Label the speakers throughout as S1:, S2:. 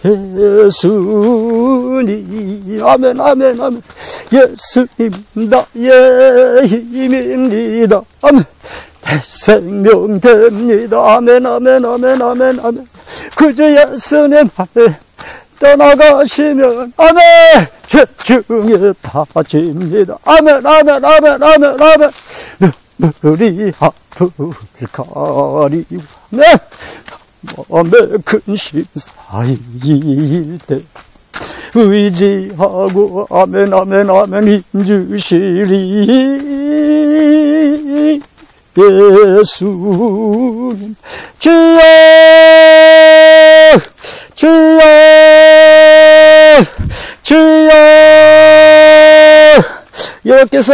S1: 예수님, 아멘, 아멘, 아멘. 예수님 나의 힘입니다. 아멘. 생명 됩니다. 아멘, 아멘, 아멘, 아멘, 아멘. 그저 예수님 앞에 떠나가시면 아멘, 죄 중에 다집니다. 아멘, 아멘, 아멘, 아멘, 아멘. 눈물이 앞을 가리고 아멘. 마음에 근심 쌓일 때 의지하고 아멘, 아멘, 아멘 힘주시리 예수님. 주여, 주여, 주여. 여호와께서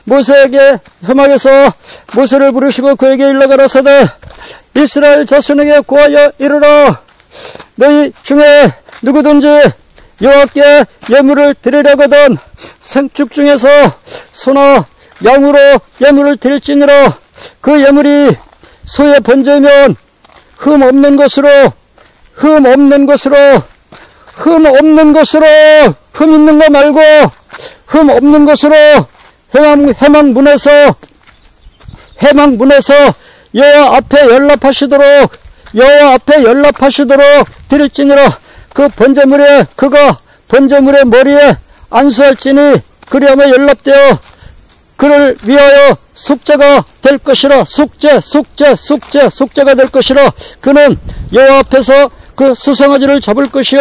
S1: 모세에게 사막에서 모세를 부르시고 그에게 일러 가라사대 이스라엘 자손에게 고하여 이르라. 너희 중에 누구든지 여호와께 예물을 드리려거든 생축 중에서 소나 양으로 예물을 드릴지니라. 그 예물이 소의 번제면 흠 없는 것으로 흠 있는 거 말고 흠 없는 것으로 해망문에서 여호와 앞에 연락하시도록 드릴지니라. 그 번제물에 그가 번제물의 머리에 안수할지니 그리하면 연락되어 그를 위하여 속죄가 될 것이라. 속죄가 될 것이라. 그는 여호와 앞에서 그 수송아지를 잡을 것이요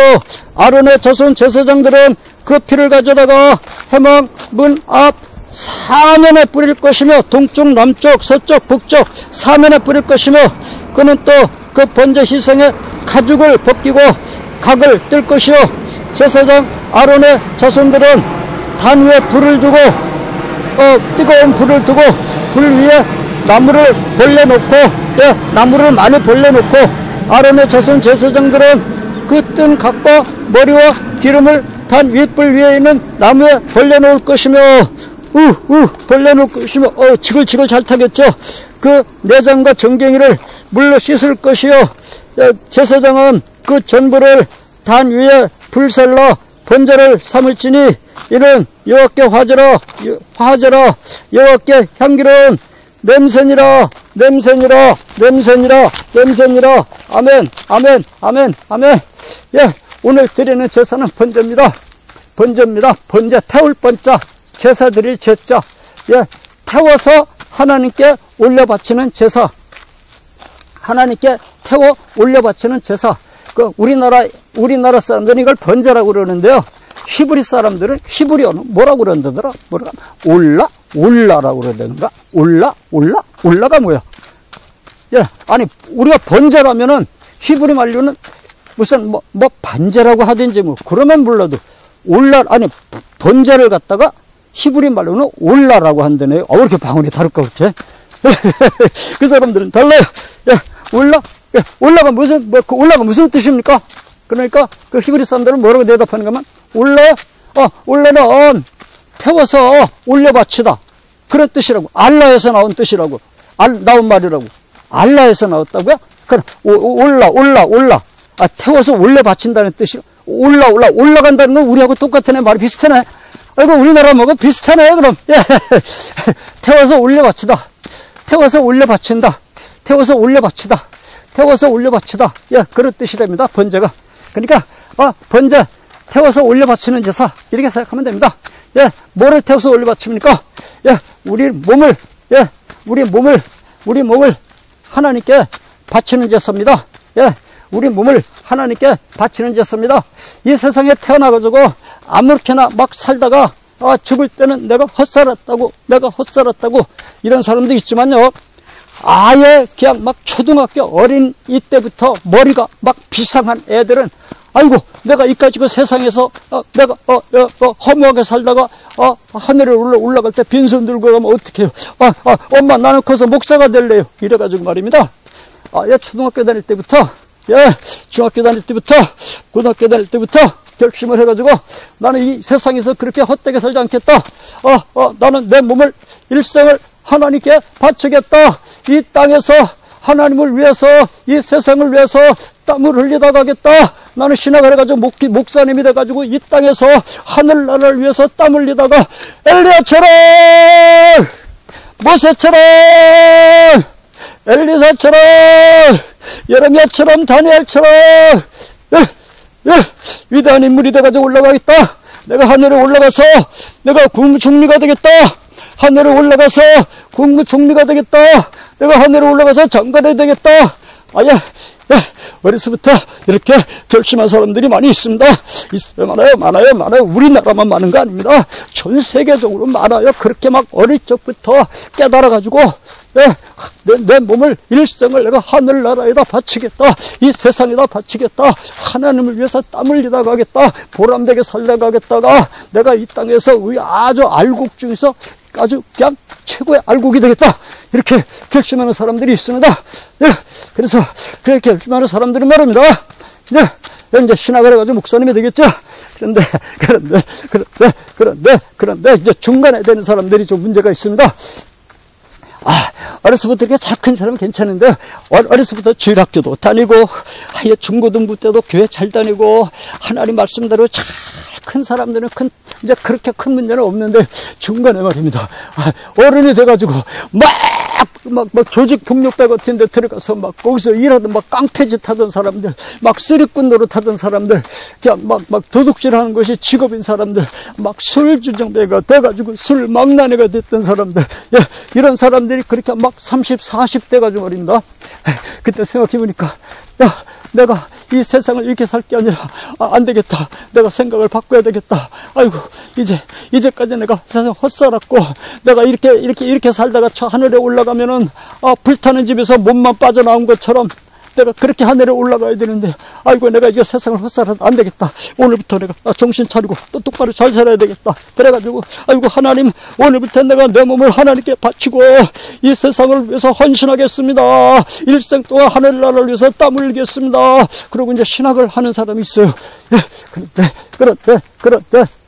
S1: 아론의 자손 제사장들은 그 피를 가져다가 해망 문 앞 사면에 뿌릴 것이며 동쪽 남쪽 서쪽 북쪽 사면에 뿌릴 것이며 그는 또 그 번제 희생의 가죽을 벗기고 각을 뜰 것이요 제사장 아론의 자손들은 단 위에 불을 두고 뜨거운 불을 두고 불 위에 나무를 벌려놓고 나무를 많이 벌려놓고 아론의 자손 제사장들은 그 뜬 각과 머리와 기름을 단 윗불 위에 있는 나무에 벌려놓을 것이며 벌려놓을 것이며 지글지글 잘 타겠죠. 그 내장과 정갱이를 물로 씻을 것이요 제사장은 그 전부를 단 위에 불살라 번제를 삼을지니 이는 여호와께 화제라 여호와께 향기로운 냄새니라. 아멘, 아멘, 아멘, 아멘. 예, 오늘 드리는 제사는 번제, 태울 번자, 제사 드릴 제자. 예, 태워서 하나님께 올려 바치는 제사. 하나님께 태워 올려 바치는 제사. 그 우리나라 사람들은 이걸 번제라고 그러는데요. 히브리 사람들은 히브리어는 뭐라고 그런다더라? 올라라고 그러던가? 올라가 뭐야? 예, 아니, 우리가 번제라면은 히브리 말로는 무슨 반제라고 하든지 그러면 몰라도 번제를 갖다가 히브리 말로는 올라라고 한다네요. 왜 이렇게 방언이 다를까, 그렇게? 그 사람들은 달라요. 예, 올라가 무슨 뜻입니까? 그러니까 그 히브리 사람들은 뭐라고 대답하는가 하면 올라는 태워서 올려 바치다. 그런 뜻이라고. 알라에서 나온 뜻이라고. 나온 말이라고. 알라에서 나왔다고요? 그럼 올라. 태워서 올려 바친다는 뜻이. 올라간다는 건 우리하고 똑같네. 말이 비슷하네. 아이고, 우리나라 뭐가 비슷하네, 그럼. 예. 태워서 올려 바치다. 태워서 올려 바친다. 예, 그런 뜻이 됩니다. 번제가. 그러니까, 번제, 태워서 올려 바치는 제사. 이렇게 생각하면 됩니다. 예, 뭐를 태워서 올려 바칩니까? 예, 우리 몸을 하나님께 바치는 제사입니다. 예, 우리 몸을 하나님께 바치는 제사입니다. 이 세상에 태어나가지고 아무렇게나 막 살다가 죽을 때는 내가 헛살았다고 이런 사람도 있지만요. 아예 그냥 막 초등학교 어린 이때부터 머리가 막 비상한 애들은 아이고, 내가 이까지 그 세상에서 내가 허무하게 살다가 하늘에 올라갈 때 빈손 들고 가면 어떡해요? 엄마, 나는 커서 목사가 될래요. 이래가지고 말입니다. 예, 초등학교 다닐 때부터, 예, 중학교 다닐 때부터, 고등학교 다닐 때부터 결심을 해가지고 나는 이 세상에서 그렇게 헛되게 살지 않겠다. 나는 내 몸을 일생을 하나님께 바치겠다. 이 땅에서 하나님을 위해서, 이 세상을 위해서 땀을 흘리다 가겠다. 나는 신학을 해가지고 목사님이 돼가지고 이 땅에서 하늘나라를 위해서 땀 흘리다가 엘리야처럼, 모세처럼, 엘리사처럼, 예레미야처럼, 다니엘처럼 위대한 인물이 돼가지고 올라가겠다. 내가 하늘에 올라가서 내가 국무총리가 되겠다. 하늘에 올라가서 국무총리가 되겠다. 내가 하늘에 올라가서 장관이 되겠다. 아예 어려서부터 이렇게 결심한 사람들이 많이 있습니다. 많아요. 우리나라만 많은 거 아닙니다. 전 세계적으로 많아요. 그렇게 막 어릴 적부터 깨달아가지고 내 몸을, 일생을 내가 하늘나라에다 바치겠다. 이 세상에다 바치겠다. 하나님을 위해서 땀 흘리다 가겠다. 보람되게 살다 가겠다가 내가 이 땅에서 아주 알곡 중에서 아주 그냥 최고의 알곡이 되겠다. 이렇게 결심하는 사람들이 있습니다. 그래서 그렇게 결심하는 사람들은 말입니다. 이제 신학을 해가지고 목사님이 되겠죠. 그런데 이제 중간에 되는 사람들이 좀 문제가 있습니다. 어려서부터 이렇게 잘 큰 사람은 괜찮은데, 어려서부터 주일학교도 다니고, 중고등부 때도 교회 잘 다니고, 하나님 말씀대로 잘 큰 사람들은 이제 그렇게 큰 문제는 없는데, 중간에 말입니다. 어른이 돼가지고, 막 조직폭력배 같은 데 들어가서 막 거기서 일하던 막 깡패짓 하던 사람들, 막 쓰리꾼 노릇하던 사람들, 그냥 막 도둑질 하는 것이 직업인 사람들, 막 술주정배가 돼가지고 술 망나니가 됐던 사람들, 이런 사람들이 그렇게 막 30, 40대 가지고 말입니다. 그때 생각해보니까, 내가 이 세상을 이렇게 살 게 아니라, 안 되겠다. 내가 생각을 바꿔야 되겠다. 아이고, 이제까지 내가 세상 헛살았고, 내가 이렇게 살다가 저 하늘에 올라가면은, 불타는 집에서 몸만 빠져나온 것처럼, 내가 그렇게 하늘에 올라가야 되는데, 아이고, 내가 이 세상을 헛살아도 안 되겠다. 오늘부터 내가 정신 차리고 또 똑바로 잘 살아야 되겠다. 그래가지고, 아이고, 하나님, 오늘부터 내가 내 몸을 하나님께 바치고, 이 세상을 위해서 헌신하겠습니다. 일생 동안 하늘나라를 위해서 땀 흘리겠습니다. 그러고 이제 신학을 하는 사람이 있어요.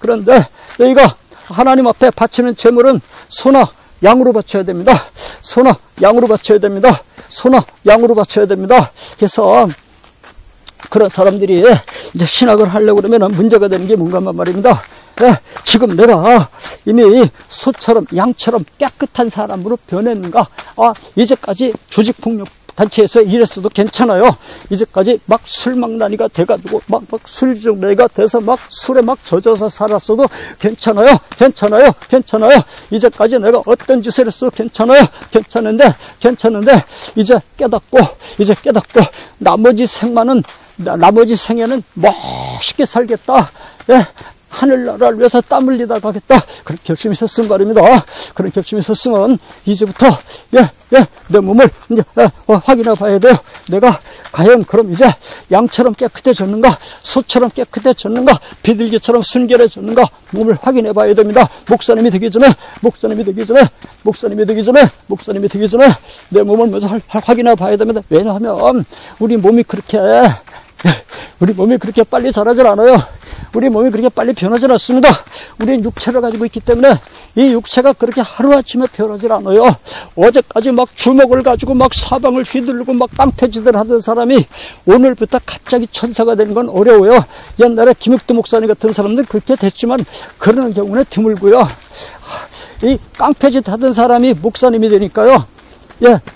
S1: 그런데, 여기가 하나님 앞에 바치는 제물은 소나 양으로 바쳐야 됩니다. 소나 양으로 바쳐야 됩니다. 그래서 그런 사람들이 이제 신학을 하려고 그러면 문제가 되는 게 뭔가 말입니다. 지금 내가 이미 소처럼 양처럼 깨끗한 사람으로 변했는가? 이제까지 조직폭력 단체에서 일했어도 괜찮아요. 이제까지 막 술망나니가 돼가지고 막 술정내가 돼서 막 술에 막 젖어서 살았어도 괜찮아요. 이제까지 내가 어떤 짓을 했어도 괜찮은데 이제 깨닫고 나머지 생에는 멋있게 살겠다. 하늘나라를 위해서 땀 흘리다 가겠다. 그런 결심이 섰은 말입니다. 그런 결심이 섰으면 이제부터 내 몸을 이제 확인해 봐야 돼요. 내가 과연 그럼 이제 양처럼 깨끗해졌는가, 소처럼 깨끗해졌는가, 비둘기처럼 순결해졌는가, 몸을 확인해 봐야 됩니다. 목사님이 되기 전에 내 몸을 먼저 확인해 봐야 됩니다. 왜냐하면 우리 몸이 그렇게 빨리 자라질 않아요. 우리 몸이 그렇게 빨리 변하지 않습니다. 우리는 육체를 가지고 있기 때문에 이 육체가 그렇게 하루아침에 변하지 않아요. 어제까지 막 주먹을 가지고 막 사방을 휘두르고 막 깡패짓을 하던 사람이 오늘부터 갑자기 천사가 되는 건 어려워요. 옛날에 김육도 목사님 같은 사람들 그렇게 됐지만 그러는 경우는 드물고요. 이 깡패짓 하던 사람이 목사님이 되니까요.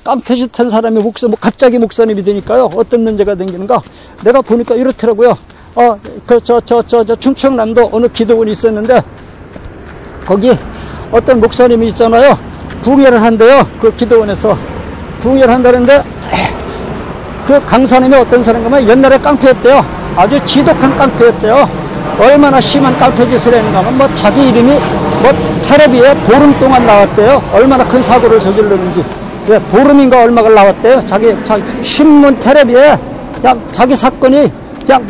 S1: 깡패짓 한 사람이 갑자기 목사님이 되니까요. 어떤 문제가 생기는가? 내가 보니까 이렇더라고요. 충청남도 어느 기도원이 있었는데, 거기 어떤 목사님이 있잖아요. 붕해를 한대요. 그 기도원에서. 붕해를 한다는데, 그 강사님이 어떤 사람이냐면 옛날에 깡패였대요. 아주 지독한 깡패였대요. 얼마나 심한 깡패짓을 했는가 하면 자기 이름이 텔레비에 보름 동안 나왔대요. 얼마나 큰 사고를 저질렀는지. 보름인가 얼마가 나왔대요. 자기 신문 텔레비에 그냥 자기 사건이 그냥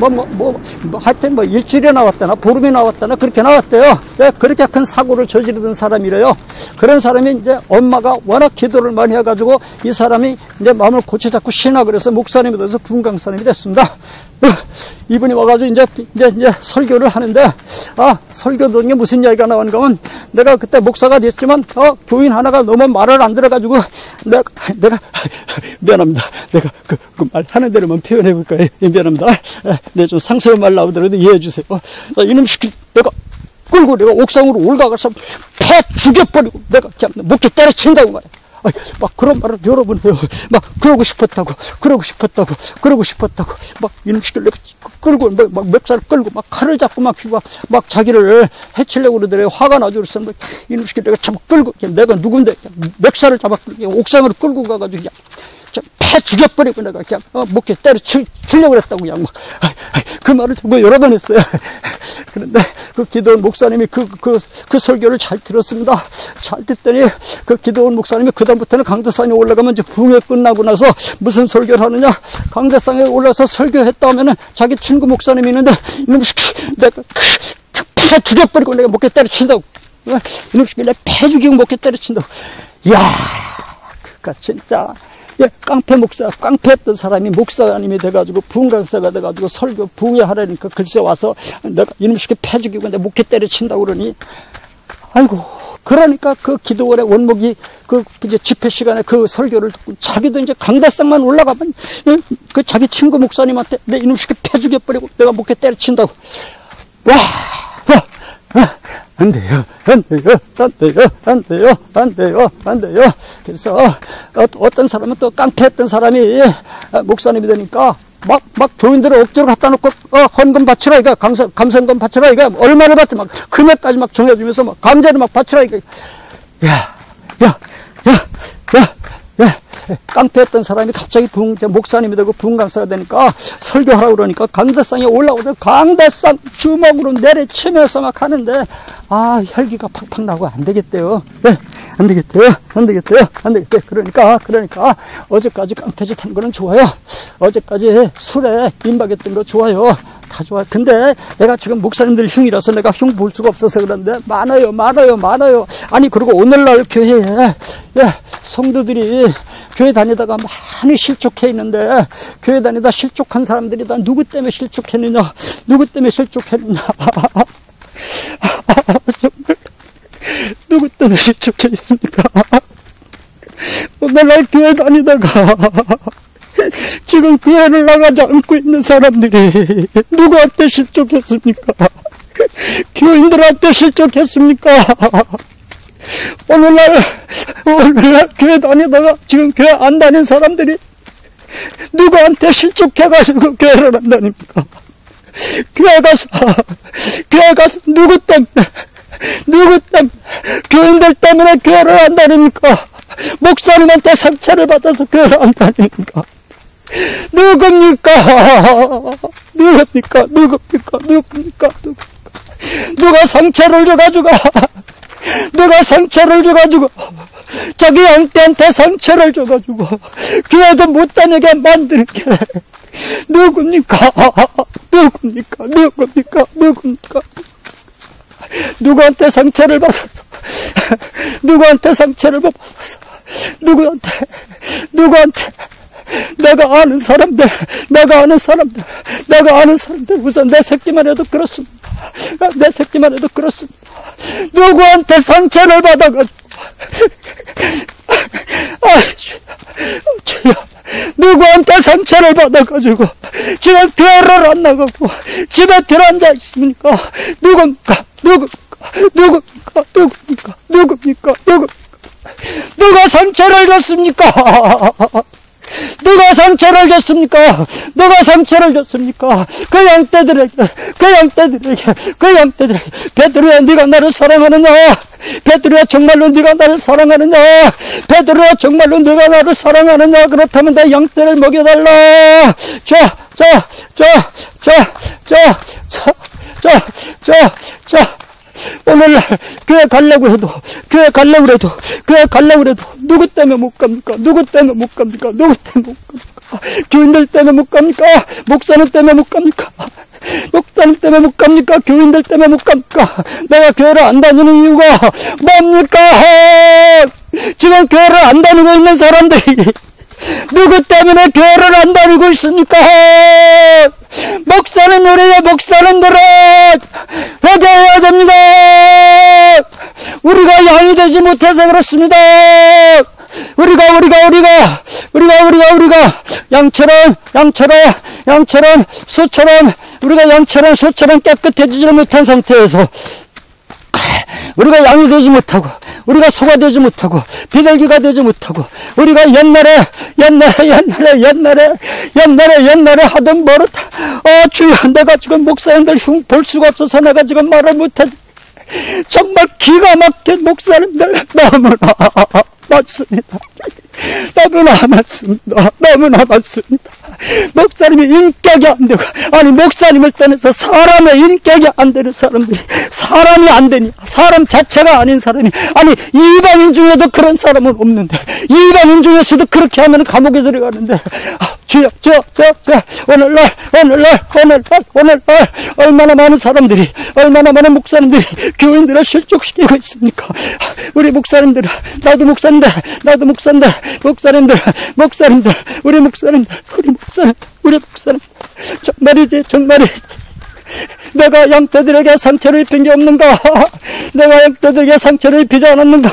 S1: 하여튼 일주일에 나왔다나 보름이 나왔다나 그렇게 나왔대요. 그렇게 큰 사고를 저지르던 사람이래요. 그런 사람이 이제 엄마가 워낙 기도를 많이 해가지고 이 사람이 이제 마음을 고쳐잡고 신학을 해서 목사님이 돼서 분강사님이 됐습니다. 이분이 와가지고 이제 설교를 하는데, 설교 도중에 무슨 이야기가 나오는가 하면, 내가 그때 목사가 됐지만, 교인 하나가 너무 말을 안 들어가지고, 내가, 미안합니다. 내가 그 말 하는 대로만 표현해볼까요? 미안합니다. 네, 좀 상스러운 말 나오더라도 이해해주세요. 이놈 시키, 내가 끌고 내가 옥상으로 올라가서 패 죽여버리고, 내가 그냥 목에 때려친다고 말이야. 막 그런 말을 여러 번 해요. 막 그러고 싶었다고 막 이놈 시키를 내가 끌고 막 멱살을 끌고 막 칼을 잡고 막 자기를 해치려고 그러더래요. 화가 나죠. 그래서 이놈 시키를 내가 잡아 끌고, 내가 누군데 멱살을 잡아 끌고 옥상으로 끌고 가가지고 그냥 패 죽여버리고 내가 그냥 목에 때려치려고 그랬다고 그냥 막 그 말을 자꾸 여러 번 했어요. 그런데 그 기도원 목사님이 그 설교를 잘 들었습니다. 잘 듣더니 그 기도원 목사님이 그다음부터는 강대상에 올라가면 이제 부흥회 끝나고 나서 무슨 설교를 하느냐, 강대상에 올라서 설교했다 하면은 자기 친구 목사님이 있는데 이놈 시키 내가 패 죽여버리고 내가 목에 때려친다고, 이놈 시키 내가 패 죽이고 목에 때려친다고. 이야, 그니까 진짜 깡패 깡패했던 사람이 목사님이 돼가지고 부흥 강사가 돼가지고 설교 부흥회 하라니까 글쎄 와서 내가 이놈 시키 패 죽이고 내 목에 때려친다고 그러니, 아이고, 그러니까 그 기도원의 원목이 이제 집회 시간에 그 설교를 듣고 자기도 이제 강대상만 올라가면 그 자기 친구 목사님한테 내 이놈 시키 패 죽여버리고 내가 목에 때려친다고. 안 돼요. 그래서 어떤 사람은 또 깡패했던 사람이 목사님이 되니까 막 교인들을 억지로 갖다 놓고 헌금 바치라 이거, 감성금 바치라 이거, 얼마를 받지 막 금액까지 막 정해주면서 막 강제로 막 바치라 이거. 깡패했던 사람이 갑자기 목사님이 되고 부흥 강사가 되니까 설교하라고 그러니까 강대상에 올라오서 강대상 주먹으로 내리치면서 막 하는데, 혈기가 팍팍 나고 안 되겠대요. 안 되겠대요. 그러니까 어제까지 깡패짓 한 거는 좋아요. 어제까지 술에 임박했던 거 좋아요. 다 좋아. 근데 내가 지금 목사님들 흉이라서 내가 흉 볼 수가 없어서 그런데 많아요. 아니, 그리고 오늘날 교회에 성도들이 교회 다니다가 많이 실족해 있는데, 교회 다니다 실족한 사람들이 다 누구 때문에 실족했느냐? 정말 누구 때문에 실족해 있습니까? 오늘날 교회 다니다가 지금 교회를 나가지 않고 있는 사람들이 누구한테 실족했습니까? 교인들한테 실족했습니까? 오늘날 교회 다니다가 지금 교회 안 다닌 사람들이 누구한테 실족해가지고 교회를 안 다닙니까? 교회 가서 누구 때문에 교인들 때문에 교회를 안 다닙니까? 목사님한테 상처를 받아서 교회를 안 다닙니까? 누굽니까? 누가 상처를 줘가지고 자기 형태한테 상처를 줘가지고 교회도 못 다니게 만드는 게 누굽니까? 누구한테 상처를 받아서 내가 아는 사람들 우선 내 새끼만 해도 그렇습니다. 누구한테 상처를 받아가지고 누구한테 상처를 받아가지고 지금 교회를 안 나가고 집에 들어앉아 있습니까? 누굽니까? 누가 상처를 줬습니까? 그 양떼들에게 베드로야, 네가 나를 사랑하느냐? 베드로야, 정말로 네가 나를 사랑하느냐? 그렇다면 내 양떼를 먹여달라. 오늘날 교회 가려고 해도 누구 때문에 못 갑니까? 교인들 때문에 못 갑니까? 목사님 때문에 못 갑니까? 교인들 때문에 못 갑니까? 내가 교회를 안 다니는 이유가 뭡니까? 지금 교회를 안 다니고 있는 사람들이 누구 때문에 교회를 안 다니고 있습니까? 목사는 우리의 목사님들은 회개해야 됩니다. 우리가 양이 되지 못해서 그렇습니다. 우리가 양처럼 소처럼 우리가 양처럼 소처럼 깨끗해지지 못한 상태에서 우리가 양이 되지 못하고 우리가 소가 되지 못하고 비둘기가 되지 못하고 우리가 옛날에 하던 버릇 주여 내가 지금 목사님들 흉 볼 수가 없어서 내가 지금 말을 못하지. 정말 기가 막힌 목사님들 너무나 맞습니다. 너무나 맞습니다. 목사님이 인격이 안 되고, 아니 목사님을 떠나서 사람의 인격이 안 되는 사람들이, 사람이 안 되니 사람 자체가 아닌 사람이, 아니 이방인 중에도 그런 사람은 없는데 이방인 중에서도 그렇게 하면 감옥에 들어가는데, 주여 오늘날 얼마나 많은 사람들이, 얼마나 많은 목사님들이 교인들을 실족시키고 있습니까? 우리 목사님들, 나도 목사인데 우리 목사님들 정말이지 내가 양떼들에게 상처를 입힌 게 없는가? 내가 양떼들에게 상처를 입히지 않았는가?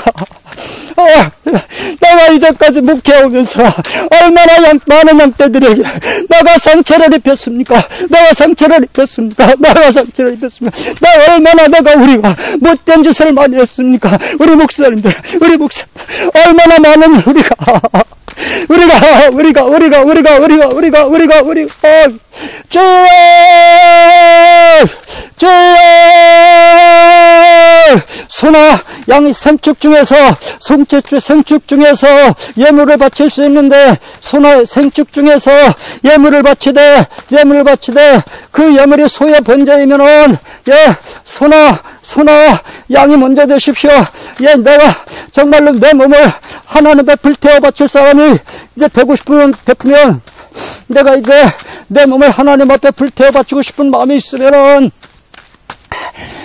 S1: 내가 이제까지 목회하면서 얼마나 많은 양떼들에게 내가 상처를 입혔습니까? 내가 얼마나 우리가 못된 짓을 많이 했습니까? 우리 목사님들 얼마나 많은 우리가 소나 양이 생축 중에서 생축 중에서 예물을 바칠 수 있는데, 소나 생축 중에서 예물을 바치되 그 예물이 소의 번제이면은 소나 양이 먼저 되십시오. 내가 정말로 내 몸을 하나님께 불태워 바칠 사람이 이제 되고 싶으면 베푸면, 내가 이제 내 몸을 하나님 앞에 불태워 바치고 싶은 마음이 있으면은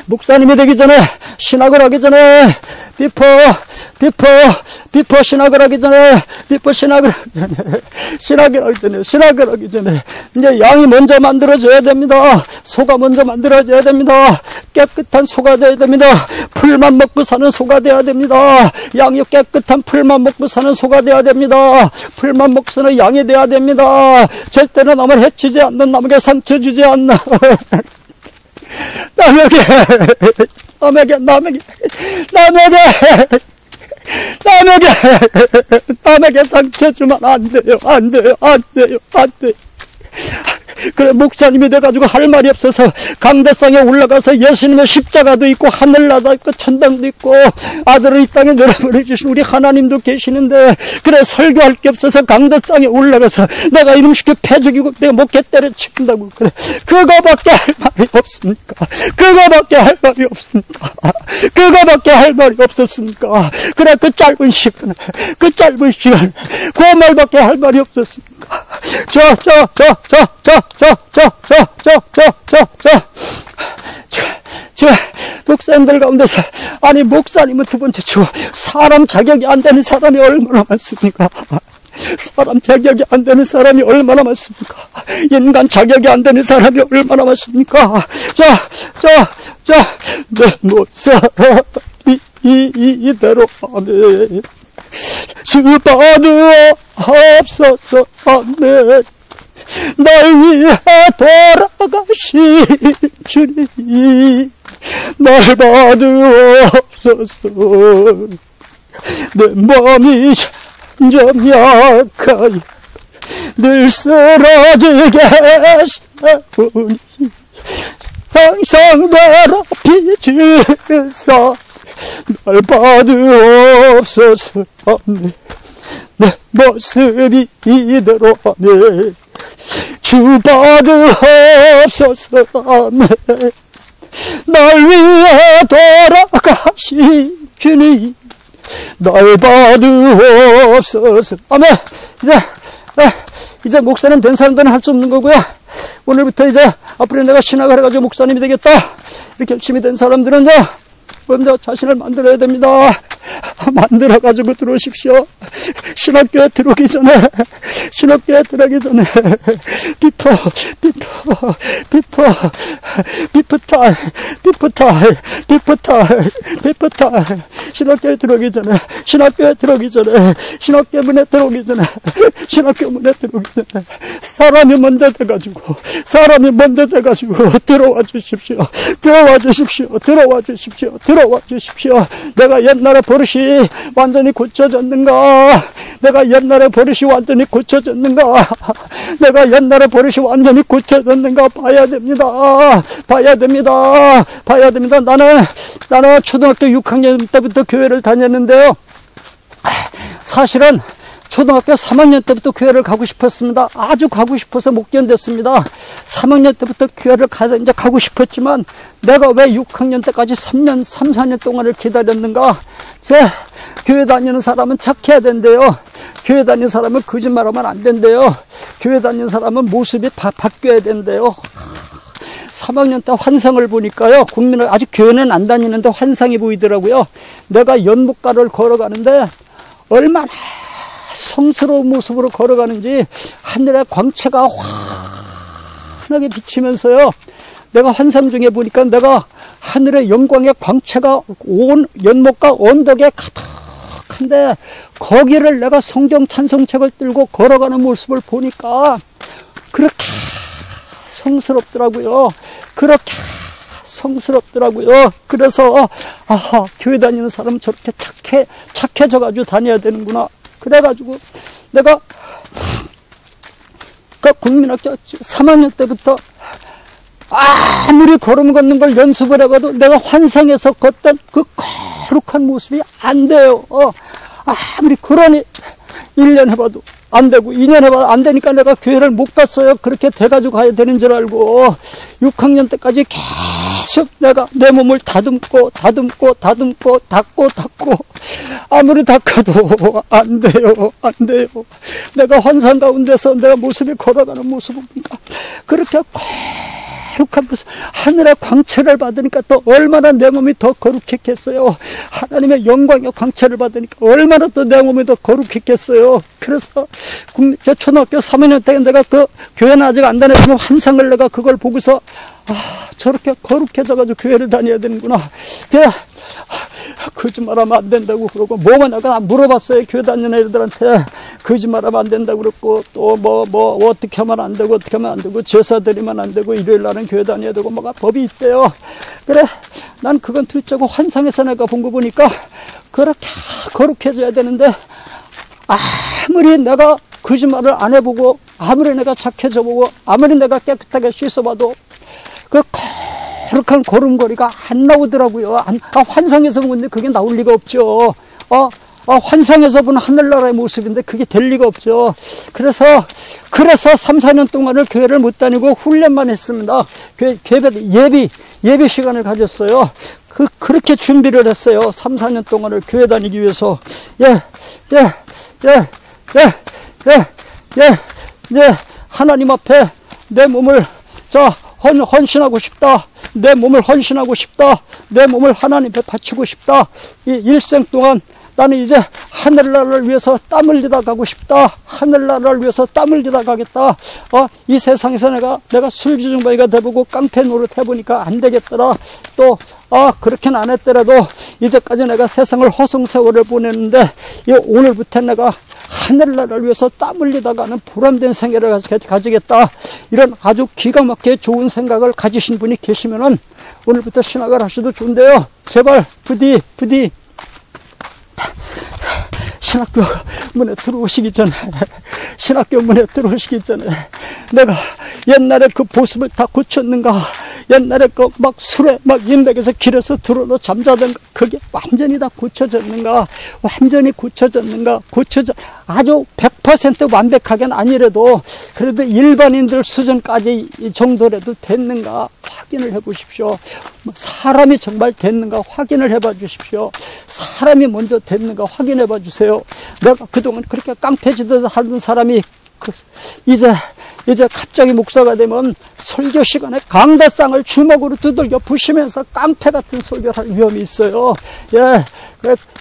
S1: 목사님이 되기 전에, 신학을 하기 전에, 신학을 하기 전에 이제 양이 먼저 만들어져야 됩니다. 소가 먼저 만들어져야 됩니다. 깨끗한 소가 돼야 됩니다. 풀만 먹고 사는 소가 돼야 됩니다. 양이 깨끗한 풀만 먹고 사는 소가 돼야 됩니다. 풀만 먹고 사는 양이 돼야 됩니다. 절대로 남을 해치지 않는, 남에게 상처 주지 않는, 남에게 상처 주면 안 돼요. 그래, 목사님이 돼가지고 할 말이 없어서 강대상에 올라가서 예수님의 십자가도 있고 하늘나라도 있고 천당도 있고 아들을 이 땅에 내려보내주신 우리 하나님도 계시는데, 그래 설교할 게 없어서 강대상에 올라가서 내가 이놈 시켜 패 죽이고 내가 목에 때려치운다고. 그래, 그거밖에 할 말이 없습니까? 그거밖에 할 말이 없었습니까? 그래, 그 짧은 시간 그 말밖에 할 말이 없었습니까? 목사님들 가운데서, 아니 목사님은 두 번째 주 사람 자격이 안 되는 사람이 얼마나 많습니까? 인간 자격이 안 되는 사람이 얼마나 많습니까? 내 목사님이 이대로 하네. 주받으옵소서. 아멘. 날 위해 돌아가신 주님, 날 받으옵소서. 내 마음이 점점 약하여 늘 쓰러지게 하시오니 항상대로 빛을 사 날 받으옵소서. 아멘. 내 모습이 이대로 하네. 주 받으옵소서. 아멘. 날 위해 돌아가신 주님, 날 받으옵소서. 아멘. 이제 목사님 된 사람들은 할 수 없는 거고요. 오늘부터 이제 앞으로 내가 신학을 해가지고 목사님이 되겠다, 이렇게 열심히 된 사람들은요, 먼저 자신을 만들어야 됩니다. 만들어가지고 들어오십시오. 신학교에 들어오기 전에, 신학교에 들어가기 전에, 비프탈. 신학교에 들어오기 전에, 신학교 문에 들어오기 전에, 사람이 먼저 돼가지고, 들어와 주십시오. 내가 옛날에 버릇이 완전히 고쳐졌는가? 내가 옛날에 버릇이 완전히 고쳐졌는가? 봐야 됩니다. 나는 초등학교 6학년 때부터 교회를 다녔는데요. 사실은 초등학교 3학년 때부터 교회를 가고 싶었습니다. 아주 가고 싶어서 못 견뎠습니다. 3학년 때부터 교회를 이제 가고 싶었지만 내가 왜 6학년 때까지 4년 동안을 기다렸는가? 교회 다니는 사람은 착해야 된대요. 교회 다니는 사람은 거짓말하면 안 된대요. 교회 다니는 사람은 모습이 바뀌어야 된대요. 3학년 때 환상을 보니까요. 아직 교회는 안 다니는데 환상이 보이더라고요. 내가 연못가를 걸어가는데 얼마나 성스러운 모습으로 걸어가는지 하늘의 광채가 환하게 비치면서요. 내가 환상 중에 보니까 내가 하늘의 영광의 광채가 온 연못가 언덕에 가득한데 거기를 내가 성경 찬송책을 들고 걸어가는 모습을 보니까 그렇게 성스럽더라고요. 그래서 교회 다니는 사람은 저렇게 착해져가지고 다녀야 되는구나. 그래가지고 내가 국민학교 3학년 때부터 아무리 걸음 걷는 걸 연습을 해봐도 내가 환상에서 걷던 그 거룩한 모습이 안 돼요. 아무리 그러니 1년 해봐도 안 되고 2년 해봐도 안 되니까 내가 교회를 못 갔어요. 그렇게 돼가지고 가야 되는 줄 알고 6학년 때까지 계속 내가 내 몸을 다듬고 닦고 아무리 닦아도 안 돼요. 내가 환상 가운데서 내가 모습이 걸어가는 모습을 보니까 그렇게 거룩한 모습, 하늘의 광채를 받으니까 또 얼마나 내 몸이 더 거룩했겠어요. 하나님의 영광의 광채를 받으니까 얼마나 또 내 몸이 더 거룩했겠어요. 그래서 저 초등학교 3학년 때 내가 그 교회는 아직 안 다녔지만 환상을 내가 그걸 보고서 저렇게 거룩해져가지고 교회를 다녀야 되는구나. 거짓말하면 안 된다고 그러고 뭐만 내가 물어봤어요. 교회 다니는 애들한테 거짓말하면 안 된다고 그랬고 또 뭐 어떻게 하면 안 되고 제사 드리면 안 되고 일요일 날은 교회 다녀야 되고 뭐가 법이 있대요. 그래 난 그건 둘째고 환상에서 내가 본 거 보니까 그렇게 거룩해져야 되는데 아무리 내가 거짓말을 안 해보고 아무리 내가 착해져 보고 아무리 내가 깨끗하게 씻어봐도 그 거룩한 걸음걸이가 안 나오더라고요. 환상에서 본 건데 그게 나올 리가 없죠. 환상에서 본 하늘나라의 모습인데 그게 될 리가 없죠. 그래서 3, 4년 동안을 교회를 못 다니고 훈련만 했습니다. 예비 시간을 가졌어요. 그렇게 준비를 했어요. 3, 4년 동안을 교회 다니기 위해서. 하나님 앞에 내 몸을 헌신하고 싶다. 내 몸을 헌신하고 싶다. 내 몸을 하나님 앞에 바치고 싶다. 이 일생 동안 나는 이제 하늘나라를 위해서 땀 흘리다 가고 싶다. 하늘나라를 위해서 땀 흘리다 가겠다. 이 세상에서 내가 술주정뱅이가 돼보고 깡패 노릇 해보니까 안 되겠더라. 또 그렇게는 안 했더라도 이제까지 내가 세상을 허송세월을 보냈는데 오늘부터 내가 하늘나라를 위해서 땀 흘리다 가는 보람된 생애를 가지겠다. 이런 아주 기가 막히게 좋은 생각을 가지신 분이 계시면은 오늘부터 신학을 하셔도 좋은데요. 제발 부디 신학교 문에 들어오시기 전에 내가 옛날에 그 모습을 다 고쳤는가, 옛날에 그 막 술에 막 인백에서 길에서 들어서 잠자던 그게 완전히 다 고쳐졌는가, 아주 100% 완벽하게는 아니래도 그래도 일반인들 수준까지 이 정도라도 됐는가 확인을 해 보십시오. 사람이 정말 됐는가 확인을 해 봐 주십시오. 사람이 먼저 됐는가 확인해 봐 주세요. 내가 그동안 그렇게 깡패짓을 하는 사람이 이제 갑자기 목사가 되면 설교 시간에 강대상을 주먹으로 두들겨 부시면서 깡패 같은 설교를 할 위험이 있어요. 예.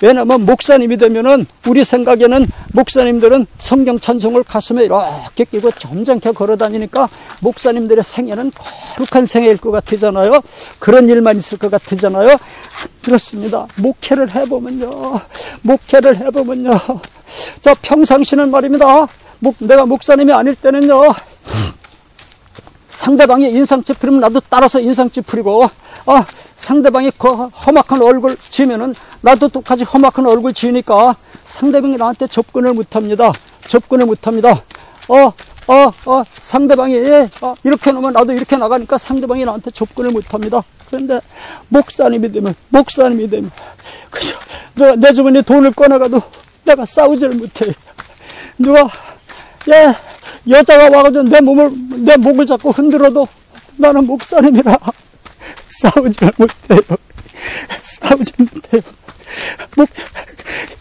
S1: 왜냐면 목사님이 되면은 우리 생각에는 목사님들은 성경 찬송을 가슴에 이렇게 끼고 점잖게 걸어 다니니까 목사님들의 생애는 거룩한 생애일 것 같으잖아요. 그런 일만 있을 것 같으잖아요. 안 그렇습니다. 목회를 해보면요. 자, 평상시는 말입니다. 내가 목사님이 아닐 때는요. 상대방이 인상집 부리면 나도 따라서 인상집 부리고, 상대방이 그 험악한 얼굴 지으면은 나도 똑같이 험악한 얼굴 지으니까 상대방이 나한테 접근을 못합니다. 상대방이 이렇게 놓으면 나도 이렇게 나가니까 상대방이 나한테 접근을 못합니다. 그런데 목사님이 되면 그죠? 누가 내 주머니에 돈을 꺼내가도 내가 싸우지를 못해. 누가 여자가 와가지고 내 목을 잡고 흔들어도 나는 목사님이라 싸우지를 못해요.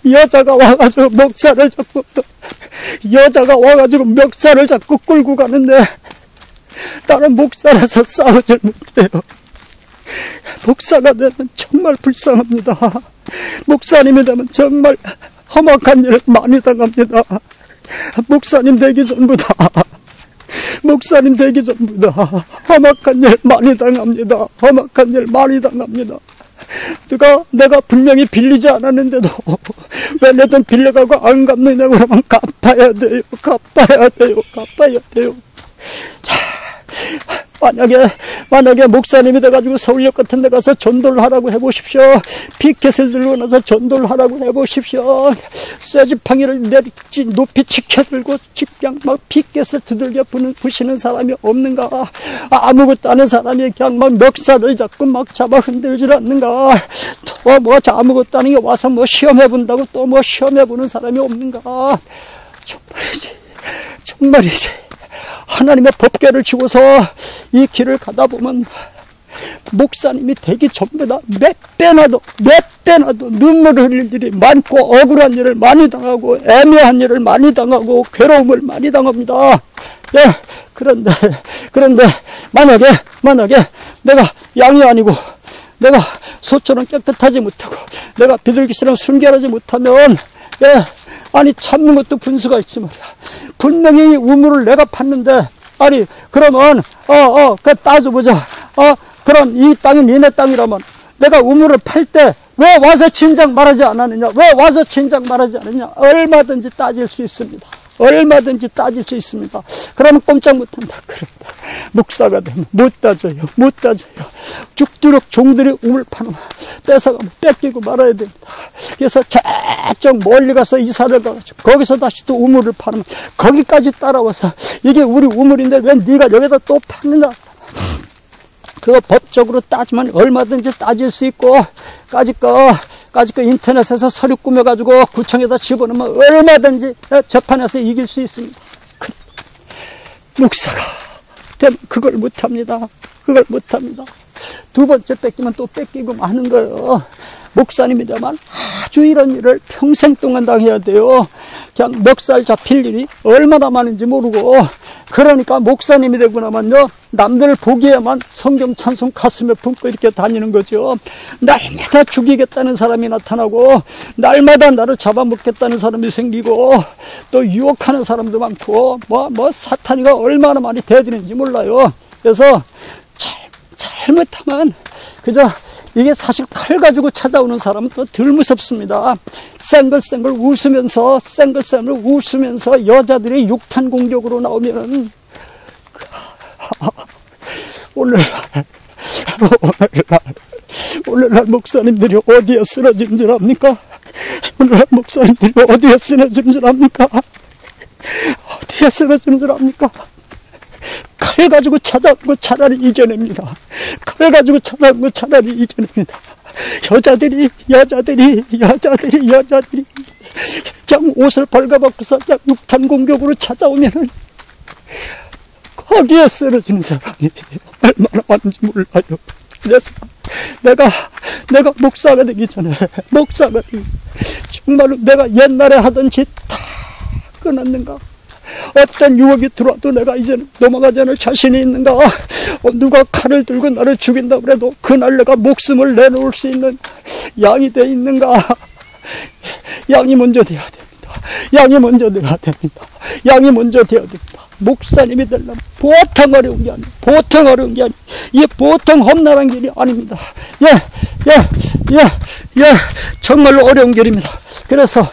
S1: 여자가 와가지고 멱살을 잡고 끌고 가는데 나는 목사라서 싸우질 못해요. 목사가 되면 정말 불쌍합니다. 목사님이 되면 정말 험악한 일을 많이 당합니다. 목사님 되기 전보다 험악한 일 많이 당합니다. 내가 분명히 빌리지 않았는데도 왜 내 돈 빌려가고 안 갚느냐고 그러면 갚아야 돼요. 자, 만약에 목사님이 돼가지고 서울역 같은 데 가서 전도를 하라고 해보십시오. 피켓을 들고 나서 전도를 하라고 해보십시오. 쇠지팡이를 높이 치켜들고 그냥 막 피켓을 두들겨 부시는 사람이 없는가? 아무것도 아는 사람이 그냥 막 멱살을 잡고 막 잡아 흔들질 않는가? 또 아무것도 아닌 게 와서 시험해본다고 또 시험해보는 사람이 없는가? 정말이지. 하나님의 법궤를 지고서 이 길을 가다 보면 목사님이 되기 전보다 몇 배나도 눈물을 흘릴 일이 많고 억울한 일을 많이 당하고 애매한 일을 많이 당하고 괴로움을 많이 당합니다. 예, 그런데 만약에 내가 양이 아니고 내가 소처럼 깨끗하지 못하고 내가 비둘기처럼 순결하지 못하면 참는 것도 분수가 있지 말이야. 분명히 우물을 내가 팠는데 그러면 따져보자. 그럼 이 땅이 니네 땅이라면 내가 우물을 팔 때 왜 와서 진작 말하지 않았느냐? 얼마든지 따질 수 있습니다. 그러면 꼼짝 못한다. 그런데 목사가 되면 못 따져요. 죽도록 종들이 우물 파는 뺏어가면 뺏기고 말아야 됩니다. 그래서 저쪽 멀리 가서 이사를 가가지고 거기서 다시 또 우물을 파면 거기까지 따라와서 이게 우리 우물인데 왜 네가 여기다 또 파느냐? 그거 법적으로 따지면 얼마든지 따질 수 있고 까짓 거 인터넷에서 서류 꾸며가지고 구청에다 집어넣으면 얼마든지 재판에서 이길 수 있습니다. 목사가 되면 그걸 못합니다. 두 번째 뺏기면 또 뺏기고 마는 거예요. 목사님이 되면 아주 이런 일을 평생 동안 당해야 돼요. 그냥 멱살 잡힐 일이 얼마나 많은지 모르고, 그러니까 목사님이 되고 나면요, 남들 보기에만 성경 찬송 가슴에 품고 이렇게 다니는 거죠. 날마다 죽이겠다는 사람이 나타나고, 날마다 나를 잡아먹겠다는 사람이 생기고, 또 유혹하는 사람도 많고, 사탄이가 얼마나 많이 대드는지 몰라요. 그래서 잘못하면 그저 이게 사실 칼 가지고 찾아오는 사람은 또 덜 무섭습니다. 쌩글쌩글 웃으면서 여자들이 육탄 공격으로 나오면은 오늘날 목사님들이 어디에 쓰러진 줄 압니까? 어디에 쓰러진 칼 가지고 찾아오고 차라리 이겨냅니다. 여자들이 그냥 옷을 벌거벗고서 육탄 공격으로 찾아오면은 거기에 쓰러지는 사람이 얼마나 많은지 몰라요. 그래서 내가 목사가 되기 전에 정말로 내가 옛날에 하던 짓 다 끊었는가? 어떤 유혹이 들어와도 내가 이제는 넘어가지 않을 자신이 있는가? 누가 칼을 들고 나를 죽인다 그래도 그날 내가 목숨을 내놓을 수 있는 양이 돼 있는가? 양이 먼저 돼야 됩니다. 양이 먼저 돼야 됩니다. 양이 먼저 돼야 됩니다. 목사님이 되려면 보통 어려운 게 아니에요. 보통 어려운 게 아니에요. 이게 보통 험난한 길이 아닙니다. 정말로 어려운 길입니다. 그래서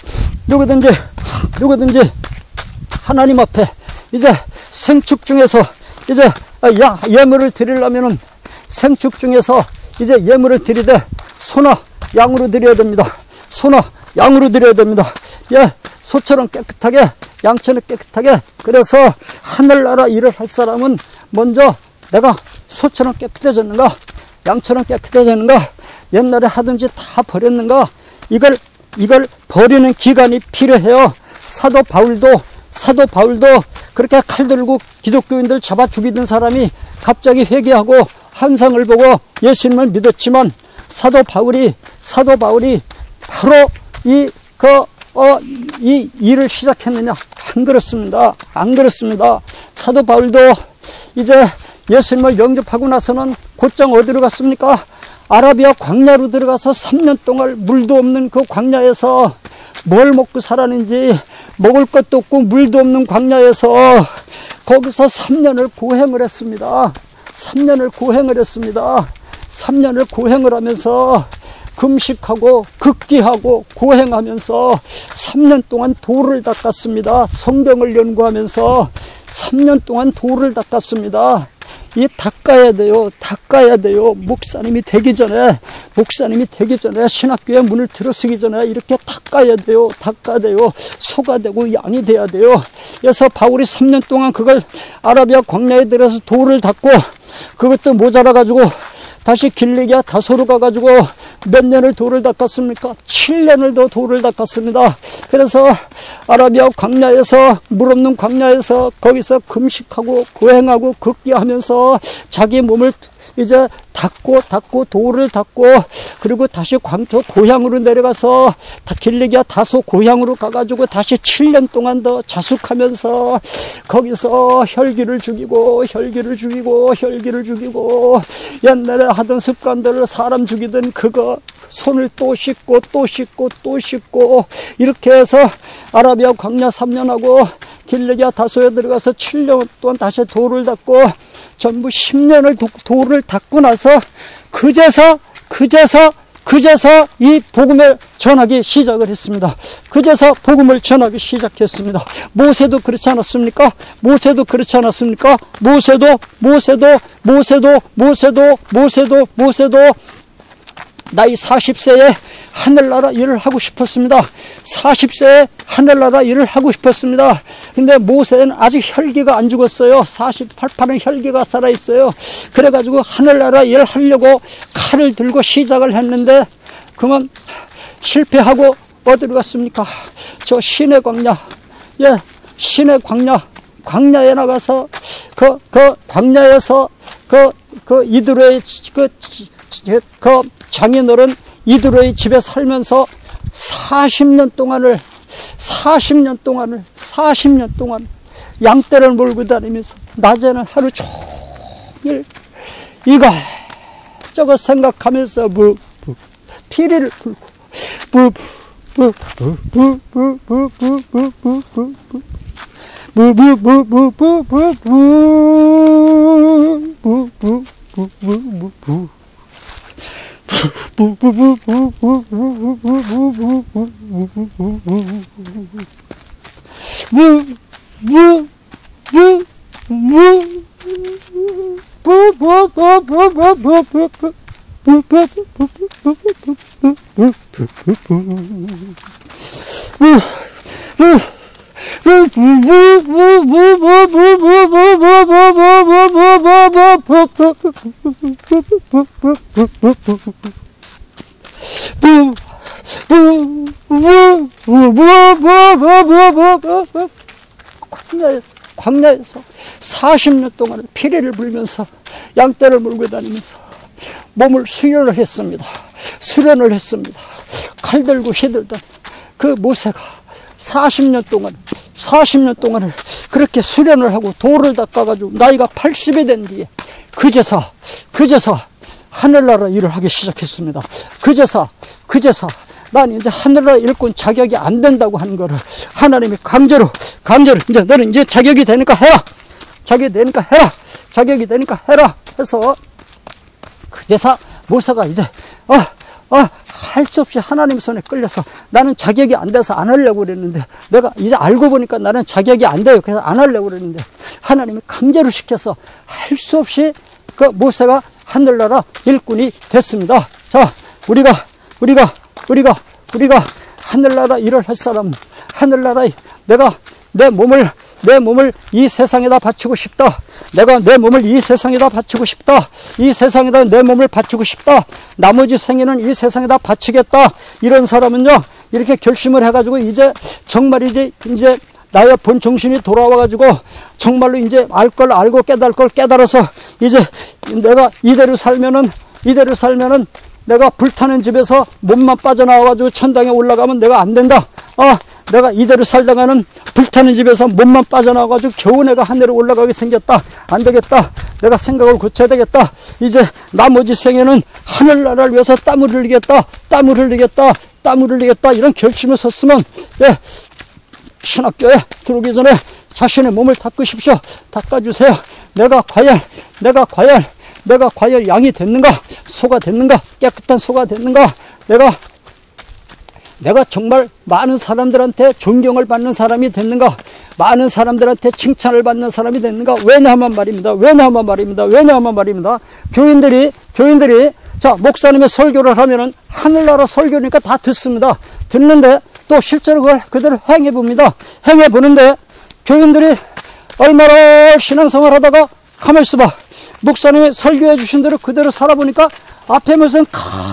S1: 누구든지 하나님 앞에 이제 생축 중에서 이제 예물을 드리려면은 생축 중에서 이제 예물을 드리되 소나 양으로 드려야 됩니다. 소나 양으로 드려야 됩니다. 소처럼 깨끗하게, 양처럼 깨끗하게. 그래서 하늘나라 일을 할 사람은 먼저 내가 소처럼 깨끗해졌는가, 양처럼 깨끗해졌는가, 옛날에 하던 짓 다 버렸는가, 이걸 버리는 기간이 필요해요. 사도 바울도 그렇게 칼 들고 기독교인들 잡아 죽이던 사람이 갑자기 회개하고 환상을 보고 예수님을 믿었지만 사도 바울이 바로 이 일을 시작했느냐? 안 그렇습니다. 안 그렇습니다. 사도 바울도 이제 예수님을 영접하고 나서는 곧장 어디로 갔습니까? 아라비아 광야로 들어가서 3년 동안 물도 없는 그 광야에서 뭘 먹고 살았는지, 먹을 것도 없고 물도 없는 광야에서 거기서 3년을 고행을 했습니다. 3년을 고행을 하면서 금식하고 극기하고 고행하면서 3년 동안 돌을 닦았습니다. 성경을 연구하면서 3년 동안 돌을 닦았습니다. 이 닦아야 돼요. 목사님이 되기 전에 신학교에 문을 들어서기 전에 이렇게 닦아야 돼요. 소가 되고 양이 돼야 돼요. 그래서 바울이 3년 동안 그걸 아라비아 광야에 들어서 돌을 닦고 그것도 모자라가지고 다시 길리기아 다소로 가가지고 몇 년을 돌을 닦았습니까? 7년을 더 돌을 닦았습니다. 그래서 아라비아 광야에서, 물 없는 광야에서 거기서 금식하고 고행하고 극기하면서 자기 몸을 이제 닦고 돌을 닦고, 그리고 다시 광토 고향으로 내려가서 길리기아 다소 고향으로 가가지고 다시 7년 동안 더 자숙하면서 거기서 혈기를 죽이고 옛날에 하던 습관들을 사람 죽이던 그거 손을 또 씻고 이렇게 해서 아라비아 광야 3년하고 길리기아 다소에 들어가서 7년 동안 다시 돌을 닦고 전부 10년을 돌을 닦고 나서 그제서 이 복음을 전하기 시작을 했습니다. 그제서 복음을 전하기 시작했습니다. 모세도 그렇지 않았습니까? 모세도 나이 40세에 하늘나라 일을 하고 싶었습니다. 40세에 하늘나라 일을 하고 싶었습니다. 근데 모세는 아직 혈기가 안 죽었어요. 48팔은 혈기가 살아있어요. 그래가지고 하늘나라 일을 하려고 칼을 들고 시작을 했는데 그만 실패하고 어디로 갔습니까? 저 시내 광야, 시내 광야에 나가서 그 광야에서 이드로의 장인어른 이드로의 집에 살면서 40년 동안 양떼를 몰고 다니면서 낮에는 하루 종일 이것저것 생각하면서 피리를 광야에서 40년 동안 피리를 불면서 양떼를 몰고 다니면서 몸을 수련을 했습니다. 칼 들고 휘들던 그 모세가 40년 동안을 그렇게 수련을 하고 돌을 닦아가지고 나이가 80이 된 뒤에 그제서 하늘나라 일을 하기 시작했습니다. 그제서 난 이제 하늘나라 일꾼 자격이 안 된다고 하는 거를 하나님이 강제로 이제 너는 이제 자격이 되니까 해라. 자격이 되니까 해라 해서 그제서 모세가 이제 할 수 없이 하나님 손에 끌려서 나는 자격이 안 돼서 안 하려고 그랬는데 내가 이제 알고 보니까 나는 자격이 안 돼요. 그래서 안 하려고 그랬는데 하나님이 강제로 시켜서 할 수 없이 그 모세가 하늘나라 일꾼이 됐습니다. 자, 우리가 하늘나라 일을 할 사람, 하늘나라에 내가 내 몸을 이 세상에다 바치고 싶다. 내가 내 몸을 이 세상에다 바치고 싶다. 이 세상에다 내 몸을 바치고 싶다. 나머지 생애는 이 세상에다 바치겠다. 이런 사람은요, 이렇게 결심을 해가지고 이제 정말 이제 나의 본 정신이 돌아와가지고 정말로 이제 알 걸 알고 깨달을 걸 깨달아서 이제 내가 이대로 살면은 내가 불타는 집에서 몸만 빠져나와가지고 천당에 올라가면 내가 안 된다. 내가 이대로 살다가는 불타는 집에서 몸만 빠져나와가지고 겨우 내가 하늘에 올라가게 생겼다. 안 되겠다. 내가 생각을 고쳐야 되겠다. 이제 나머지 생에는 하늘나라를 위해서 땀을 흘리겠다. 이런 결심을 섰으면, 신학교에 들어오기 전에 자신의 몸을 닦으십시오. 닦아주세요. 내가 과연 양이 됐는가? 소가 됐는가? 깨끗한 소가 됐는가? 내가 정말 많은 사람들한테 존경을 받는 사람이 됐는가? 많은 사람들한테 칭찬을 받는 사람이 됐는가? 왜냐하면 말입니다. 교인들이 자, 목사님의 설교를 하면은 하늘나라 설교니까 다 듣습니다. 듣는데 또 실제로 그걸 그대로 행해봅니다. 행해보는데 교인들이 얼마나 신앙생활 하다가 가만히 있어봐. 목사님이 설교해 주신 대로 그대로 살아보니까 앞에 무슨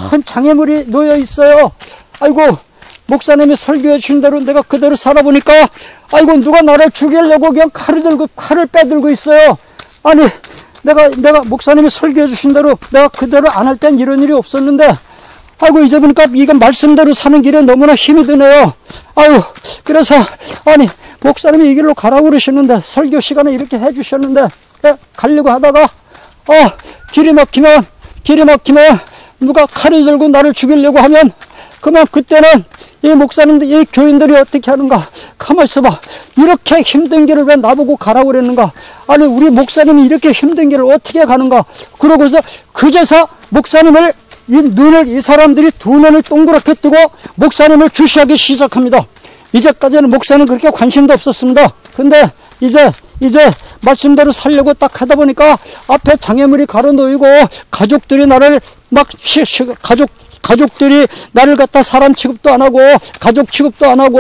S1: 큰 장애물이 놓여 있어요. 아이고, 목사님이 설교해 주신 대로 내가 그대로 살아보니까 아이고, 누가 나를 죽이려고 그냥 칼을 빼들고 있어요. 아니, 내가 목사님이 설교해 주신 대로 내가 그대로 안 할 땐 이런 일이 없었는데 아이고, 이제 보니까 이거 말씀대로 사는 길에 너무나 힘이 드네요. 아유, 그래서 아니, 목사님이 이 길로 가라고 그러셨는데 설교 시간에 이렇게 해 주셨는데 가려고 하다가 길이 막히면 누가 칼을 들고 나를 죽이려고 하면 그러면 그때는 이 목사님들, 이 교인들이 어떻게 하는가? 가만히 있어봐. 이렇게 힘든 길을 왜 나보고 가라고 그랬는가? 아니, 우리 목사님이 이렇게 힘든 길을 어떻게 가는가? 그러고서 그제서 목사님을 이 사람들이 두 눈을 동그랗게 뜨고 목사님을 주시하기 시작합니다. 이제까지는 목사님 그렇게 관심도 없었습니다. 근데 이제 말씀대로 살려고 딱 하다 보니까 앞에 장애물이 가로놓이고 가족들이 나를 가족들이 나를 갖다 사람 취급도 안 하고 가족 취급도 안 하고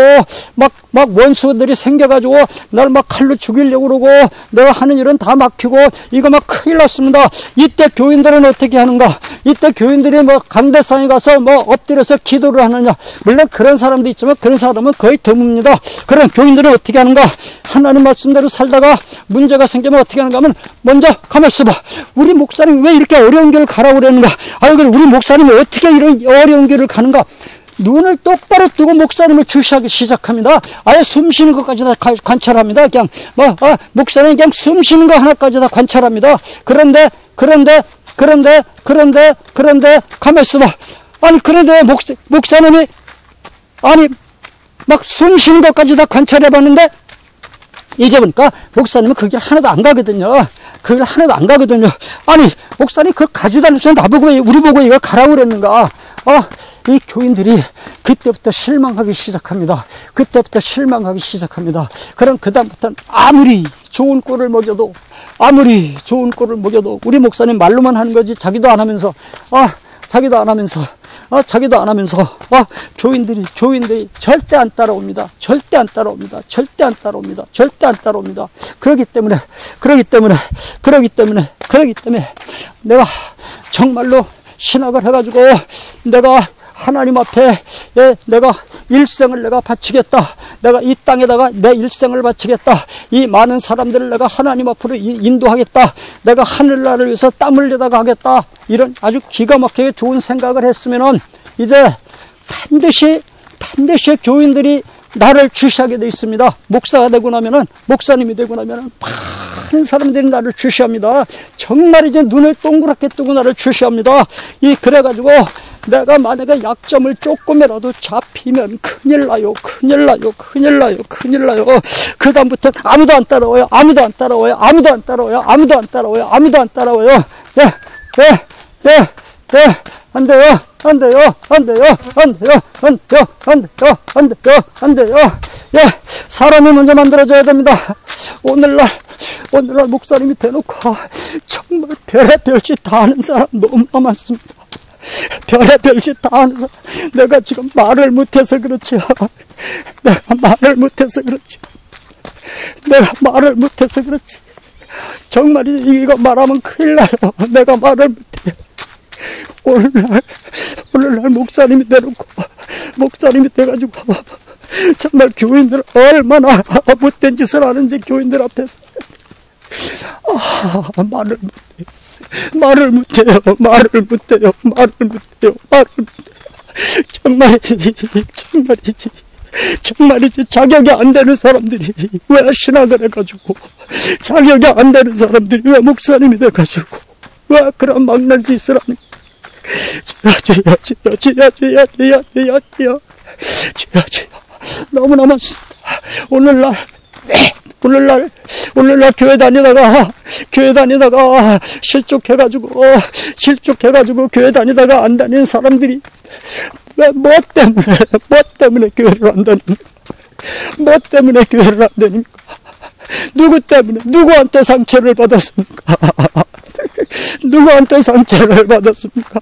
S1: 막 원수들이 생겨가지고 나를 막 칼로 죽이려고 그러고 내가 하는 일은 다 막히고 이거 막 큰일 났습니다. 이때 교인들은 어떻게 하는가? 이때 교인들이 뭐 강대상에 가서 뭐 엎드려서 기도를 하느냐? 물론 그런 사람도 있지만 그런 사람은 거의 드뭅니다. 그럼 교인들은 어떻게 하는가? 하나님 말씀대로 살다가 문제가 생기면 어떻게 하는가 하면 먼저 가만히 있어봐. 우리 목사님 왜 이렇게 어려운 길을 가라고 그러는가? 그럼 우리 목사님이 어떻게 이런 어려운 길을 가는가? 눈을 똑바로 뜨고 목사님을 주시하기 시작합니다. 아예 숨 쉬는 것까지 다 관찰합니다. 그냥 목사님 그냥 숨 쉬는 거 하나까지 다 관찰합니다. 그런데 가만히 있어봐. 아니, 그런데 목사님이 아니 막 숨 쉬는 것까지 다 관찰해봤는데 이제 보니까 목사님은 그 길 하나도 안 가거든요. 아니, 목사님 그걸 가지고 다니면서 나보고 우리 보고 이거 가라고 그랬는가? 이 교인들이 그때부터 실망하기 시작합니다. 그럼 그다음부터는 아무리 좋은 꼴을 먹여도 우리 목사님 말로만 하는 거지 자기도 안 하면서 교인들이 절대 안 따라옵니다. 그러기 때문에 내가 정말로 신학을 해가지고 내가 하나님 앞에 내가 일생을 내가 바치겠다. 내가 이 땅에다가 내 일생을 바치겠다. 이 많은 사람들을 내가 하나님 앞으로 인도하겠다. 내가 하늘나라를 위해서 땀 흘리다가 하겠다. 이런 아주 기가 막히게 좋은 생각을 했으면은 이제 반드시 교인들이 나를 주시하게 돼 있습니다. 목사가 되고 나면은, 목사님이 되고 나면은 많은 사람들이 나를 주시합니다. 정말 이제 눈을 동그랗게 뜨고 나를 주시합니다. 그래가지고 내가 만약에 약점을 조금이라도 잡히면 큰일 나요. 큰일 나요. 큰일 나요. 큰일 나요. 그 다음부터 아무도 안 따라와요. 아무도 안 따라와요. 아무도 안 따라와요. 아무도 안 따라와요. 아무도 안 따라와요. 안 돼요. 안 돼요. 안 돼요. 안 돼요. 안 돼요. 안 돼요. 안 돼요. 안 돼요. 사람이 먼저 만들어져야 됩니다. 오늘날 목사님이 대놓고 정말 별의별 짓 다 하는 사람 너무 많습니다. 별의별 짓 다 하는 사람. 내가 지금 말을 못해서 그렇지. 내가 말을 못해서 그렇지. 정말 이거 말하면 큰일 나요. 내가 말을 못해요. 오늘날 목사님이 돼가지고 정말 교인들 얼마나 못된 짓을 하는지 교인들 앞에서 말을 못해요. 정말이지 자격이 안 되는 사람들이 왜 신학을 해가지고, 자격이 안 되는 사람들이 왜 목사님이 돼가지고 왜 그런 막날 짓을 하는 주여 너무나 많습니다. 오늘날 교회 다니다가 실족해가지고 교회 다니다가 안 다니는 사람들이 왜 뭐 때문에 교회를 안 다닙니까? 뭐 때문에 교회를 안 다닙니까? 누구 때문에, 누구한테 상처를 받았습니까? 누구한테 상처를 받았습니까?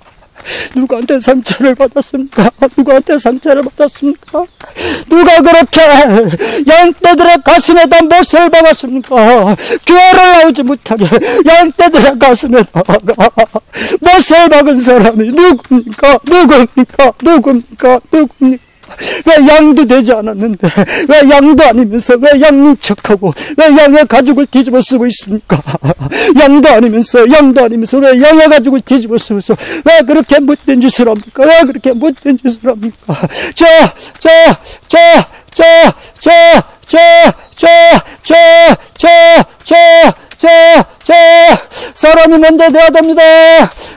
S1: 누가 그렇게 양떼들의 가슴에다 못을 박았습니까? 교회를 나오지 못하게 양떼들의 가슴에다가 못을 박은 사람이 누굽니까? 왜 양도 되지 않았는데, 왜 양도 아니면서 왜 양인 척하고 왜 양의 가죽을 뒤집어 쓰고 있습니까? 양도 아니면서 왜 양의 가죽을 뒤집어 쓰면서 왜 그렇게 못된 짓을 합니까?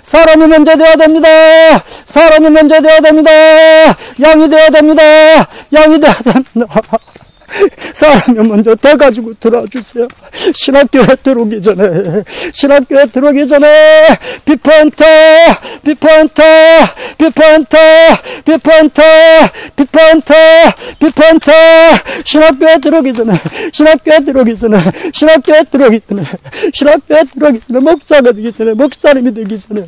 S1: 사람이 먼저 돼야 됩니다. 양이 돼야 됩니다. 사람이 먼저 돼가지고 들어와주세요. 신학교에 들어오기 전에 비포한테 신학교에 들어오기 전에 목사가 되기 전에, 목사님이 되기 전에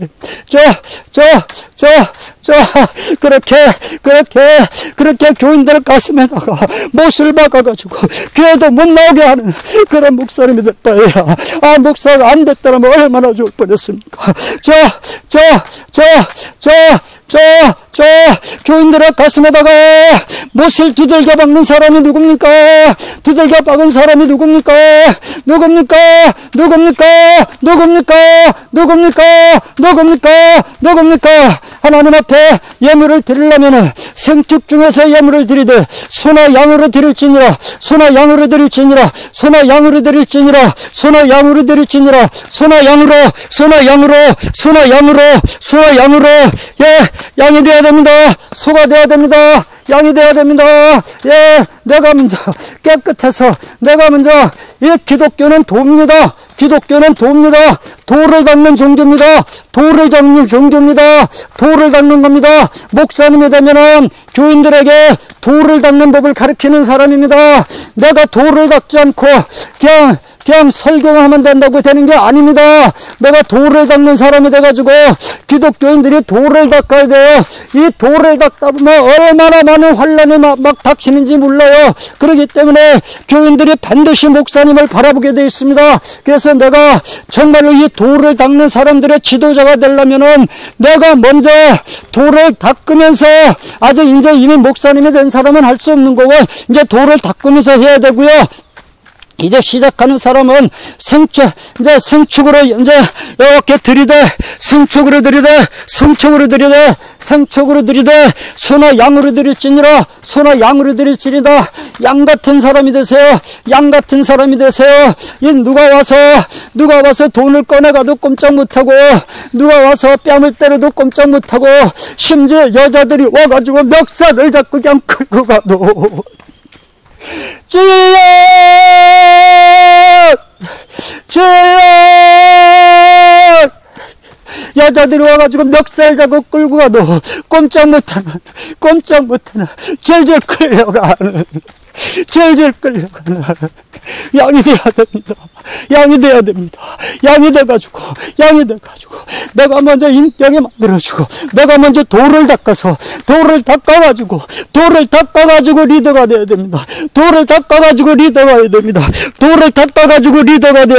S1: 그렇게 교인들 가슴에다가 못을 박아가지고 교회도 못 나오게 하는 그런 목사님이 될 바에야 목사가 안 됐다면 얼마나 좋을 뻔했습니까? 교인들의 가슴에다가 못을 두들겨 박는 사람이 누굽니까? 두들겨 박은 사람이 누굽니까? 하나님 앞에 예물을 드리려면 생축 중에서 예물을 드리되 소나 양으로 드릴지니라. 양이 되어야 됩니다. 소가 되어야 됩니다. 양이 되어야 됩니다. 내가 먼저 깨끗해서, 내가 먼저, 기독교는 도입니다. 도를 닦는 종교입니다. 도를 닦는 겁니다. 목사님이 되면은 교인들에게 도를 닦는 법을 가르치는 사람입니다. 내가 도를 닦지 않고 그냥 설교만 하면 된다고 되는 게 아닙니다. 내가 도를 닦는 사람이 돼가지고 기독교인들이 도를 닦아야 돼요. 이 도를 닦다 보면 얼마나 많은 환란이 막 닥치는지 몰라요. 그렇기 때문에 교인들이 반드시 목사님을 바라보게 되어 있습니다. 그래서 내가 정말로 이 도를 닦는 사람들의 지도자가 되려면은 내가 먼저 도를 닦으면서, 아직 이제 이미 목사님이 된 사람은 할 수 없는 거고 이제 도를 닦으면서 해야 되고요. 이제 시작하는 사람은 이제 생축으로 이제 이렇게 들이대, 승축으로 들이대, 승축으로 들이대, 생축으로 들이대, 소나 양으로 들일지니라, 소나 양으로 들일지니라. 양 같은 사람이 되세요. 양 같은 사람이 되세요. 누가 와서 돈을 꺼내가도 꼼짝 못하고, 누가 와서 뺨을 때려도 꼼짝 못하고, 심지어 여자들이 와가지고 멱살을 잡고 그냥 끌고 가도, 주여! 주여! 여자들이 와가지고 멱살 잡고 끌고 가도 꼼짝 못하는, 질질 끌려가는, 양이 돼야 됩니다. 양이 돼야 됩니다. 양이 돼가지고, 내가 먼저 인병에 만들어주고, 내가 먼저 돌을 닦아가지고 리더가 돼야 됩니다. 돌을 닦아가지고 리더가 돼야 됩니다.